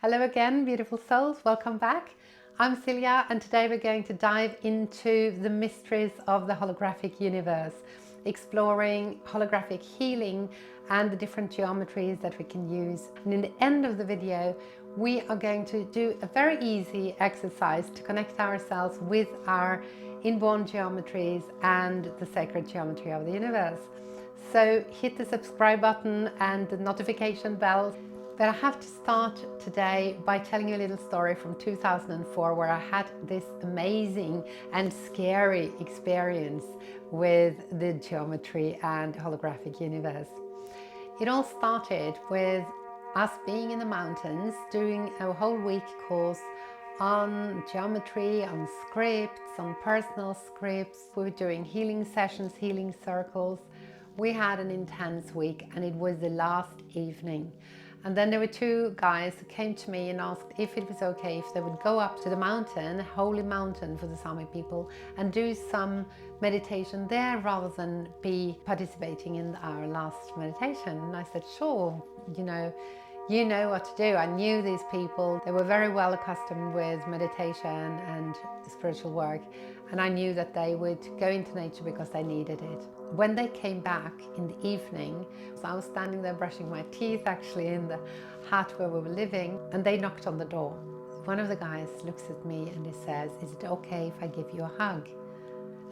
Hello again, beautiful souls, welcome back. I'm Silja, and today we're going to dive into the mysteries of the holographic universe, exploring holographic healing and the different geometries that we can use. And in the end of the video, we are going to do a very easy exercise to connect ourselves with our inborn geometries and the sacred geometry of the universe. So hit the subscribe button and the notification bell. But I have to start today by telling you a little story from 2004 where I had this amazing and scary experience with the geometry and holographic universe. It all started with us being in the mountains doing a whole week course on geometry, on scripts, on personal scripts. We were doing healing sessions, healing circles. We had an intense week and it was the last evening. And then there were two guys who came to me and asked if it was okay if they would go up to the mountain, holy mountain for the Sami people, and do some meditation there rather than be participating in our last meditation. And I said, sure, you know what to do. I knew these people. They were very well accustomed with meditation and spiritual work. And I knew that they would go into nature because they needed it. When they came back in the evening, so I was standing there brushing my teeth actually in the hut where we were living, and they knocked on the door. One of the guys looks at me and he says, is it okay if I give you a hug?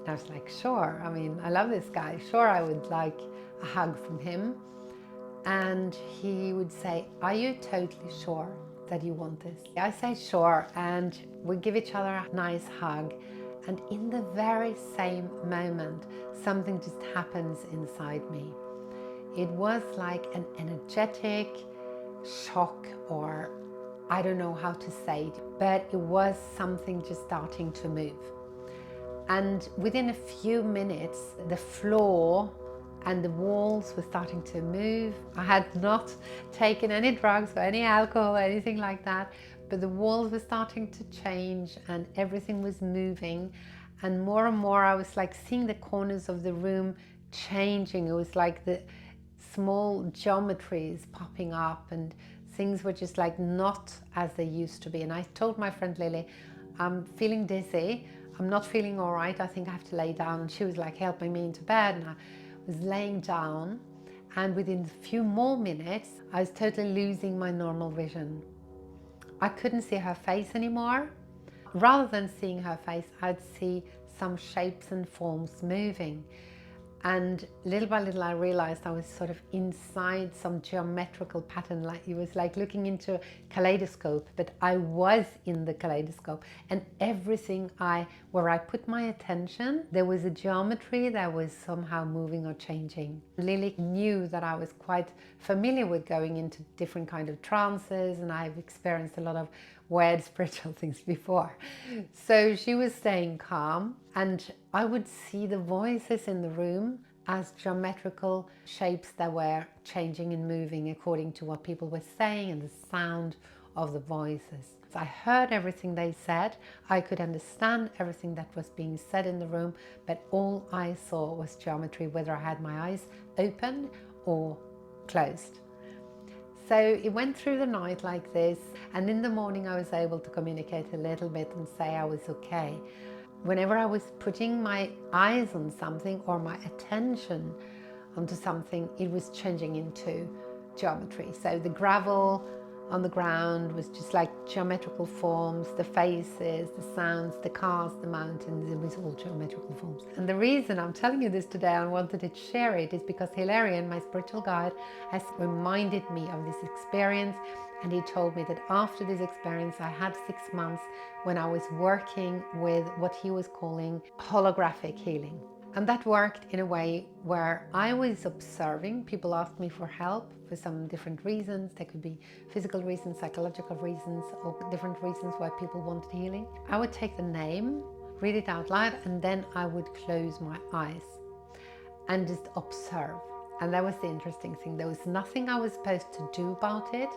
And I was like, sure. I mean, I love this guy. Sure, I would like a hug from him. And he would say, are you totally sure that you want this? I say sure, and we give each other a nice hug. And in the very same moment, something just happens inside me. It was like an energetic shock, or I don't know how to say it, but it was something just starting to move. And within a few minutes, the floor and the walls were starting to move. I had not taken any drugs or any alcohol or anything like that, but the walls were starting to change and everything was moving. And more I was like seeing the corners of the room changing. It was like the small geometries popping up and things were just like not as they used to be. And I told my friend Lily, I'm feeling dizzy. I'm not feeling all right. I think I have to lay down. And she was like helping me into bed, and I was laying down, and within a few more minutes I was totally losing my normal vision. I couldn't see her face anymore. Rather than seeing her face, I'd see some shapes and forms moving. And little by little I realized I was sort of inside some geometrical pattern, like it was like looking into a kaleidoscope, but I was in the kaleidoscope, and everything where I put my attention, there was a geometry that was somehow moving or changing. Lily knew that I was quite familiar with going into different kind of trances, and I've experienced a lot of weird spiritual things before. So she was staying calm, and I would see the voices in the room as geometrical shapes that were changing and moving according to what people were saying and the sound of the voices. So I heard everything they said. I could understand everything that was being said in the room, but all I saw was geometry, whether I had my eyes open or closed. So it went through the night like this, and in the morning I was able to communicate a little bit and say I was okay. Whenever I was putting my eyes on something or my attention onto something, it was changing into geometry. So the gravel on the ground was just like geometrical forms, the faces, the sounds, the cars, the mountains, it was all geometrical forms. And the reason I'm telling you this today, I wanted to share it, is because Hilarion, my spiritual guide, has reminded me of this experience. And he told me that after this experience, I had 6 months when I was working with what he was calling holographic healing. And that worked in a way where I was observing. People asked me for help for some different reasons. There could be physical reasons, psychological reasons, or different reasons why people wanted healing. I would take the name, read it out loud, and then I would close my eyes and just observe. And that was the interesting thing. There was nothing I was supposed to do about it,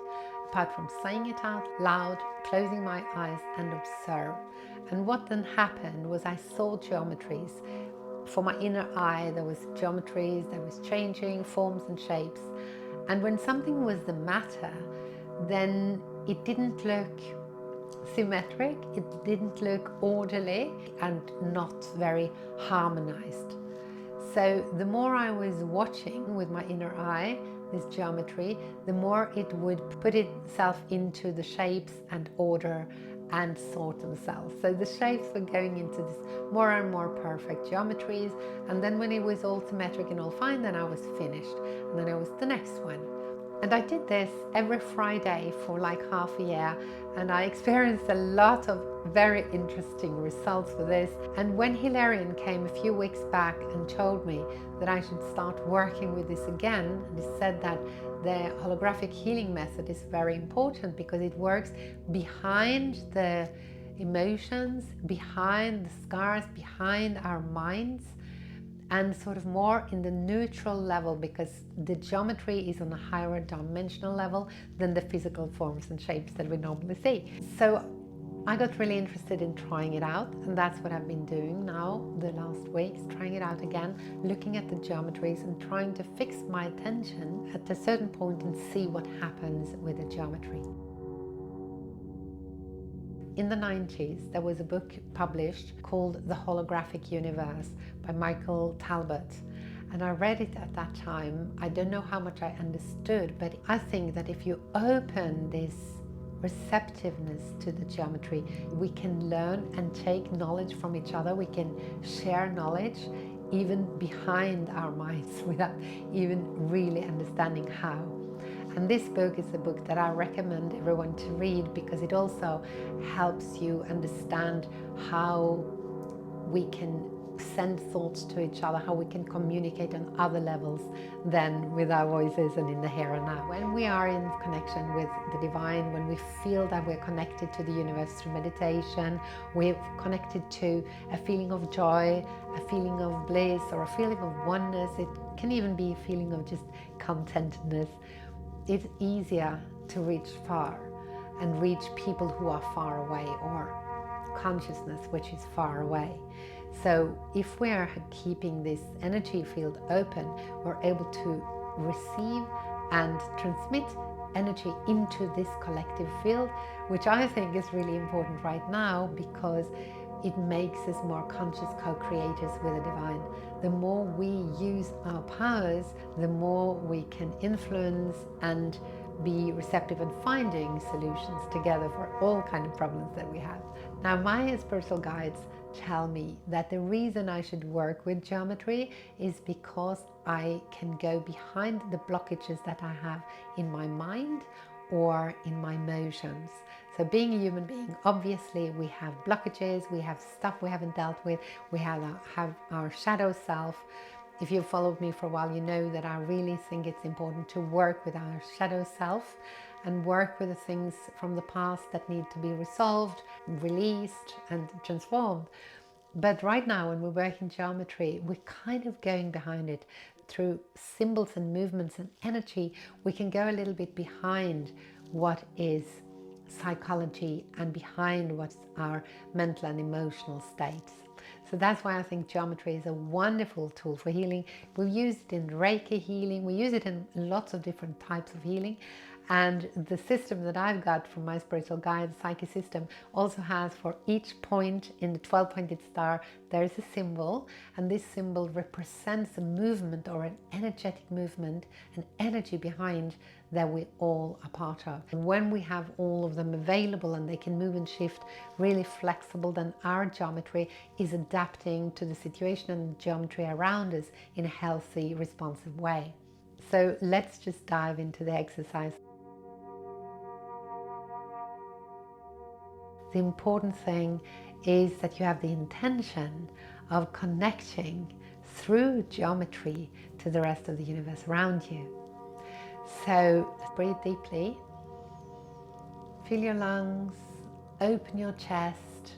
apart from saying it out loud, closing my eyes and observe. And what then happened was I saw geometries. For my inner eye, there was geometries, there was changing forms and shapes. And when something was the matter, then it didn't look symmetric, it didn't look orderly, and not very harmonized. So the more I was watching with my inner eye this geometry, the more it would put itself into the shapes and order and sort themselves. So the shapes were going into this more and more perfect geometries, and then when it was all symmetric and all fine, then I was finished, and then it was the next one. And I did this every Friday for like half a year, and I experienced a lot of very interesting results with this. And when Hilarion came a few weeks back and told me that I should start working with this again, and he said that the holographic healing method is very important because it works behind the emotions, behind the scars, behind our minds, and sort of more in the neutral level, because the geometry is on a higher dimensional level than the physical forms and shapes that we normally see. So I got really interested in trying it out, and that's what I've been doing now the last weeks, trying it out again, looking at the geometries and trying to fix my attention at a certain point and see what happens with the geometry. In the 90s, there was a book published called The Holographic Universe by Michael Talbot. And I read it at that time. I don't know how much I understood, but I think that if you open this receptiveness to the geometry, we can learn and take knowledge from each other. We can share knowledge even behind our minds without even really understanding how. And this book is a book that I recommend everyone to read, because it also helps you understand how we can send thoughts to each other, how we can communicate on other levels than with our voices and in the here and now. When we are in connection with the divine, when we feel that we're connected to the universe through meditation, we're connected to a feeling of joy, a feeling of bliss, or a feeling of oneness. It can even be a feeling of just contentedness. It's easier to reach far and reach people who are far away, or consciousness which is far away. So if we are keeping this energy field open, we're able to receive and transmit energy into this collective field, which I think is really important right now, because it makes us more conscious co-creators with the divine. The more we use our powers, the more we can influence and be receptive and finding solutions together for all kinds of problems that we have. Now, my spiritual guides tell me that the reason I should work with geometry is because I can go behind the blockages that I have in my mind or in my emotions. So being a human being, obviously we have blockages, we have stuff we haven't dealt with, we have our shadow self. If you've followed me for a while, you know that I really think it's important to work with our shadow self and work with the things from the past that need to be resolved, released and transformed. But right now, when we work in geometry, we're kind of going behind it. Through symbols and movements and energy, we can go a little bit behind what is psychology and behind what's our mental and emotional states. So that's why I think geometry is a wonderful tool for healing. We use it in Reiki healing, we use it in lots of different types of healing. And the system that I've got from my spiritual guide, Psyche system, also has for each point in the 12-pointed star, there is a symbol, and this symbol represents a movement or an energetic movement, an energy behind that we all are part of. And when we have all of them available and they can move and shift really flexible, then our geometry is adapting to the situation and the geometry around us in a healthy, responsive way. So let's just dive into the exercise. The important thing is that you have the intention of connecting through geometry to the rest of the universe around you. So breathe deeply, fill your lungs, open your chest,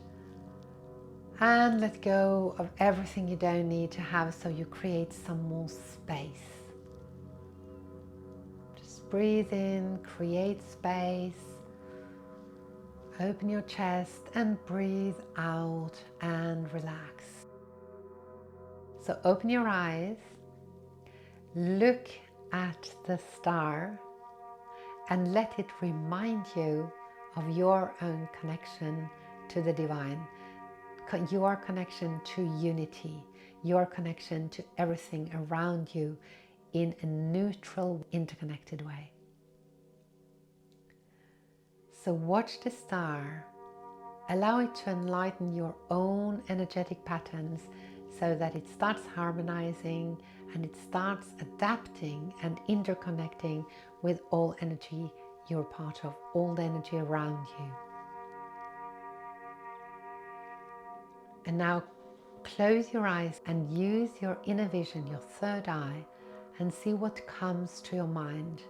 and let go of everything you don't need to have, so you create some more space. Just breathe in, create space. Open your chest and breathe out and relax. So open your eyes, look at the star and let it remind you of your own connection to the divine, your connection to unity, your connection to everything around you in a neutral, interconnected way. So watch the star, allow it to enlighten your own energetic patterns so that it starts harmonizing and it starts adapting and interconnecting with all energy you're part of, all the energy around you. And now close your eyes and use your inner vision, your third eye, and see what comes to your mind.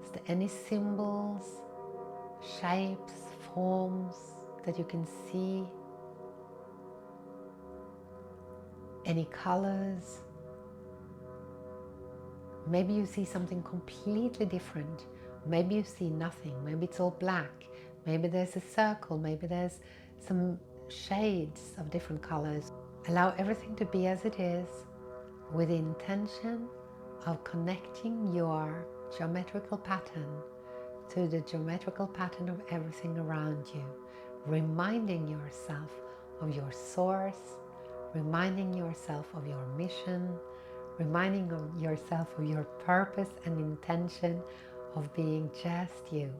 Is there any symbols, shapes, forms that you can see? Any colors? Maybe you see something completely different. Maybe you see nothing. Maybe it's all black. Maybe there's a circle. Maybe there's some shades of different colors. Allow everything to be as it is, with the intention of connecting your geometrical pattern to the geometrical pattern of everything around you, reminding yourself of your source, reminding yourself of your mission, reminding yourself of your purpose and intention of being just you,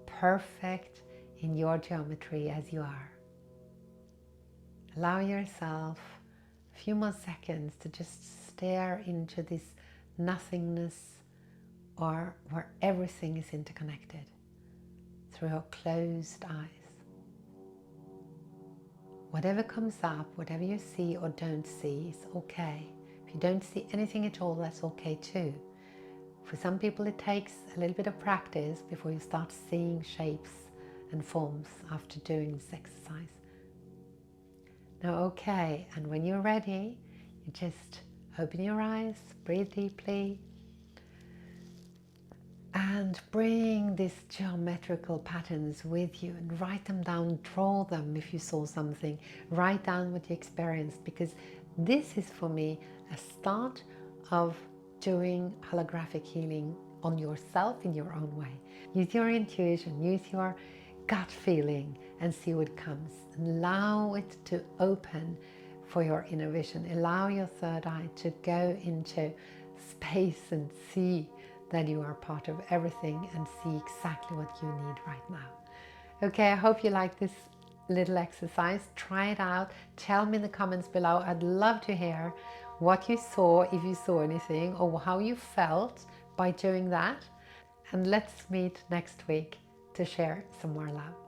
perfect in your geometry as you are. Allow yourself a few more seconds to just stare into this nothingness, or where everything is interconnected, through your closed eyes. Whatever comes up, whatever you see or don't see is okay. If you don't see anything at all, that's okay too. For some people it takes a little bit of practice before you start seeing shapes and forms after doing this exercise. Now, okay, and when you're ready, you just open your eyes, breathe deeply, and bring these geometrical patterns with you and write them down, draw them if you saw something, write down what you experienced, because this is for me a start of doing holographic healing on yourself in your own way. Use your intuition, use your gut feeling and see what comes. Allow it to open for your inner vision. Allow your third eye to go into space and see that you are part of everything and see exactly what you need right now. Okay, I hope you like this little exercise. Try it out. Tell me in the comments below. I'd love to hear what you saw, if you saw anything, or how you felt by doing that. And let's meet next week to share some more love.